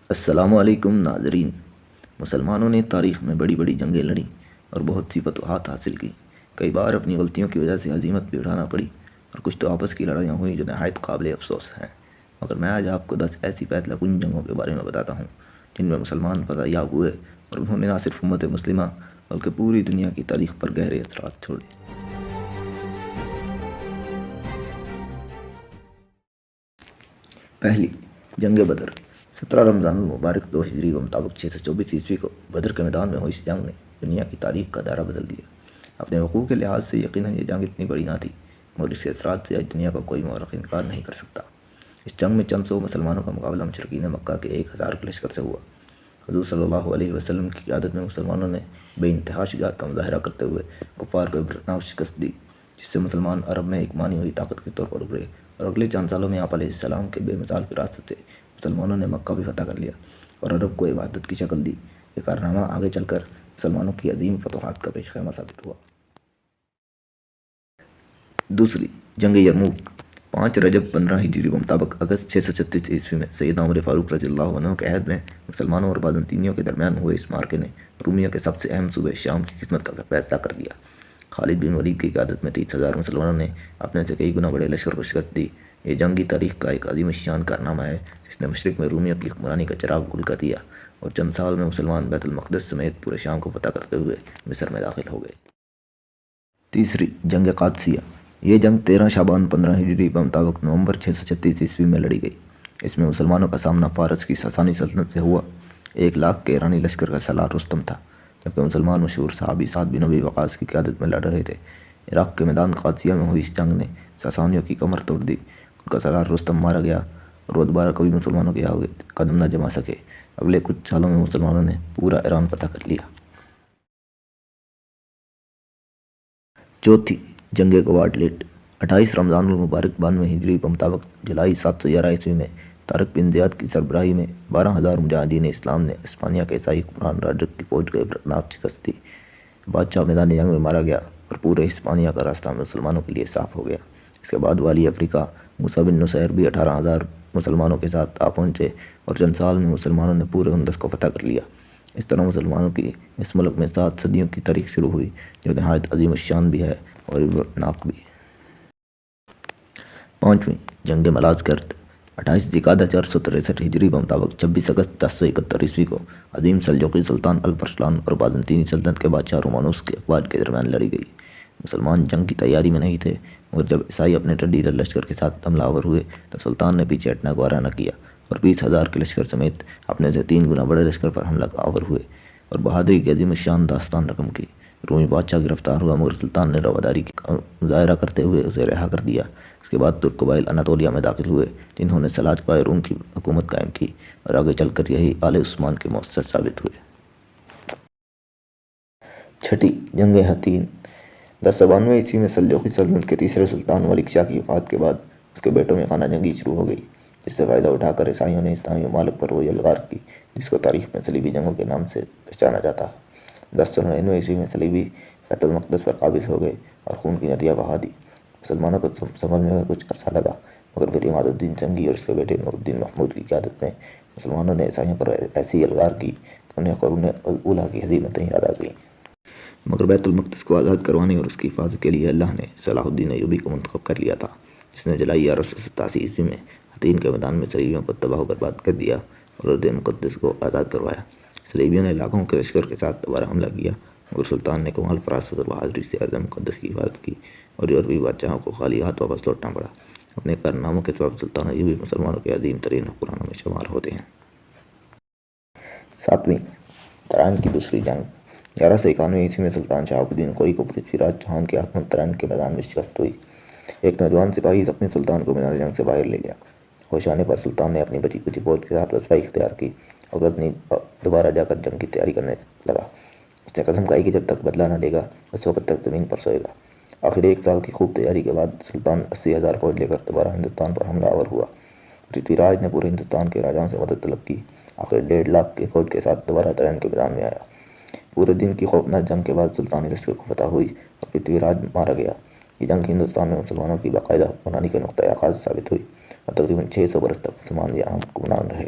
السلام علیکم ناظرین۔ مسلمانوں نے تاریخ میں بڑی بڑی جنگیں لڑیں اور بہت سی فتوحات حاصل کیں۔ کئی بار اپنی غلطیوں کی وجہ سے ہزیمت بھی اٹھانا پڑی اور کچھ تو آپس کی لڑائیاں ہوئیں جو نہایت قابل افسوس ہیں۔ مگر میں آج آپ کو 10 ایسی فیصلہ کن جنگوں کے بارے میں بتاتا ہوں جن میں مسلمان فتح یاب ہوئے اور انہوں نے نہ صرف امت مسلمہ بلکہ پوری دنیا کی تاریخ پر گہرے اثرات چھوڑے۔ پہلی جنگ بدر، 17 رمضان المبارک 2 ہجری کے مطابق 624 عیسوی کو بدر کے میدان میں ہوئی اس جنگ نے دنیا کی تاریخ کا دائرہ بدل دیا۔ اپنے وقوع کے لحاظ سے یقیناً یہ جنگ اتنی بڑی نہ تھی مگر اس کے اثرات سے آج دنیا کا کوئی مورخ انکار نہیں کر سکتا۔ اس جنگ میں چند سو مسلمانوں کا مقابلہ مشرکین مکہ کے 1000 کے لشکر سے ہوا۔ حضور صلی اللہ علیہ وسلم کی قیادت میں مسلمانوں نے بے انتہا شجاعت کا مظاہرہ کرتے ہوئے کفار کو عبرتناک شکست دی، جس سے مسلمان عرب میں ایک مانی ہوئی طاقت کے طور پر ابھرے اور اگلے چند سالوں میں آپ علیہ السلام کے بے مثال فراست سے مسلمانوں نے مکہ بھی فتح کر لیا اور عرب کو وحدت کی شکل دی۔ یہ کارنامہ آگے چل کر مسلمانوں کی عظیم فتوحات کا پیش خیمہ ثابت ہوا۔ دوسری جنگ یرموک، 5 رجب 15 ہجری کے مطابق اگست 636 عیسوی میں سیدنا عمر فاروق رضی اللہ عنہ کے عہد میں مسلمانوں اور بازنطینیوں کے درمیان ہوئے اس معرکے نے رومیوں کے سب سے اہم صوبے شام کی قسمت کا فیصلہ کر دیا۔ خالد بن ولید کی قیادت میں 30,000 مسلمانوں نے اپنے سے کئی گنا بڑے لشکر کو شکست دی۔ یہ جنگی تاریخ کا ایک عظیم الشان کارنامہ ہے جس نے مشرق میں رومیوں کی حکمرانی کا چراغ گل کر دیا اور چند سال میں مسلمان بیت المقدس سمیت پورے شام کو فتح کرتے ہوئے مصر میں داخل ہو گئے۔ تیسری جنگ قادسیہ، یہ جنگ 13 شعبان 15 ہجری کے مطابق نومبر 636 عیسوی میں لڑی گئی۔ اس میں مسلمانوں کا سامنا فارس کی ساسانی سلطنت سے ہوا۔ 1 لاکھ کے ایرانی لشکر کا سالار رستم تھا، جبکہ مسلمان مشہور صحابی سعد بن ابی وقاص کی قیادت میں لڑ رہے تھے۔ عراق کے میدان قادسیہ میں ہوئی اس جنگ نے ساسانیوں کی کمر توڑ دی۔ ان کا سالار رستم مارا گیا اور وہ دوبارہ کبھی مسلمانوں کے آگے قدم نہ جما سکے۔ اگلے کچھ سالوں میں مسلمانوں نے پورا ایران فتح کر لیا۔ چوتھی جنگ گواڈلیٹ، 28 رمضان المبارک 92 ہجری کے مطابق جولائی 711 عیسوی میں طارق بن زیاد کی سربراہی میں 12,000 مجاہدین اسلام نے اسپانیہ کے عیسائی حکمران راڈرک کی فوج کو عبرتناک شکست دی۔ بادشاہ میدان جنگ میں مارا گیا اور پورے اسپانیہ کا راستہ مسلمانوں کے لیے صاف ہو گیا۔ اس کے بعد والی افریقہ موسیٰ بن نصیر بھی 18,000 مسلمانوں کے ساتھ آ پہنچے اور چند سال میں مسلمانوں نے پورے اندلس کو فتح کر لیا۔ اس طرح مسلمانوں کی اس ملک میں 7 صدیوں کی تاریخ شروع ہوئی جو نہایت عظیم الشان بھی ہے اور عبرتناک بھی۔ پانچویں جنگ ملازگرد، 28 ذی-القعدہ 463 ہجری کے مطابق 26 اگست 1071 عیسوی کو عظیم سلجوقی سلطان الپرسلان اور بازنطینی سلطنت کے بادشاہ رومانوس کے افواج کے درمیان لڑی گئی۔ مسلمان جنگ کی تیاری میں نہیں تھے مگر جب عیسائی اپنے ٹڈی دل لشکر کے ساتھ حملہ آور ہوئے تو سلطان نے پیچھے ہٹنا گوارا نہ کیا اور 20,000 کے لشکر سمیت اپنے سے 3 گنا بڑے لشکر پر حملہ آور ہوئے اور بہادری کی عظیم الشان داستان رقم کی۔ رومی بادشاہ گرفتار ہوا مگر سلطان نے رواداری کا مظاہرہ کرتے ہوئے اسے رہا کر دیا۔ اس کے بعد ترک قبائل اناطولیہ میں داخل ہوئے جنہوں نے سلاجقہ روم کی حکومت قائم کی اور آگے چل کر یہی آل عثمان کے مؤسس ثابت ہوئے۔ چھٹی جنگ حطین، 1092 عیسوی میں سلجوقی سلطنت کے تیسرے سلطان ملک شاہ کی وفات کے بعد اس کے بیٹوں میں خانہ جنگی شروع ہو گئی، جس سے فائدہ اٹھا کر عیسائیوں نے اسلامی ممالک پر وہ یلغار کی جس کو تاریخ میں صلیبی جنگوں کے نام سے پہچانا جاتا ہے۔ 1099 عیسوی میں صلیبی بیت المقدس پر قابض ہو گئے اور خون کی ندیاں بہا دی۔ مسلمانوں کو سنبھلنے میں کچھ عرصہ لگا مگر پھر عماد الدین سنگی اور اس کے بیٹے نور الدین محمود کی قیادت میں مسلمانوں نے عیسائیوں پر ایسی یلغار کی کہ انہیں قرون اولیٰ کی ہزیمتیں یاد آ گئیں۔ مگر بیت المقدس کو آزاد کروانے اور اس کی حفاظت کے لیے اللہ نے صلاح الدین ایوبی کو منتخب کر لیا تھا، جس نے جولائی 1187 عیسوی میں حطین کے میدان میں صلیبیوں کو تباہ و برباد کر دیا اور ارض مقدس کو آزاد کروایا۔ صلیبیوں نے لاکھوں کے لشکر کے ساتھ دوبارہ حملہ کیا مگر سلطان نے کمال فراست اور بہادری سے ارض مقدس کی حفاظت کی اور یورپی بادشاہوں کو خالی ہاتھ واپس لوٹنا پڑا۔ اپنے کارناموں کے سبب سلطان ایوبی مسلمانوں کے عظیم ترین حکمرانوں میں شمار ہوتے ہیں۔ ساتویں ترائن کی دوسری جنگ، 1191 عیسوی میں سلطان شہاب الدین غوری کو پرتھوی راج چوہان کے ہاتھوں ترائن کے میدان میں شکست ہوئی۔ ایک نوجوان سپاہی زخمی سلطان کو میدان جنگ سے باہر لے گیا۔ ہوش آنے پر سلطان نے اپنی بچی کچی فوج کے ساتھ وثبائی اختیار کی اور غزنی دوبارہ جا کر جنگ کی تیاری کرنے لگا۔ اس نے قسم کھائی کہ جب تک بدلہ نہ لے گا اس وقت تک زمین پر سوئے گا۔ آخر 1 سال کی خوب تیاری کے بعد سلطان 80,000 فوج لے کر دوبارہ ہندوستان پر حملہ آور ہوا۔ پرتھوی راج نے پورے ہندوستان کے راجاؤں سے مدد طلب کی۔ آخر 1.5 لاکھ کی فوج کے ساتھ دوبارہ ترائن کے میدان میں آیا۔ پورے دن کی خوفناک جنگ کے بعد سلطانی لشکر کو فتح ہوئی اور پرتھوی راج مارا گیا۔ یہ جنگ ہندوستان میں مسلمانوں کی باقاعدہ حکمرانی کا نقطۂ آغاز ثابت ہوئی اور تقریباً 600 برس تک مسلمان یہاں حکمران رہے۔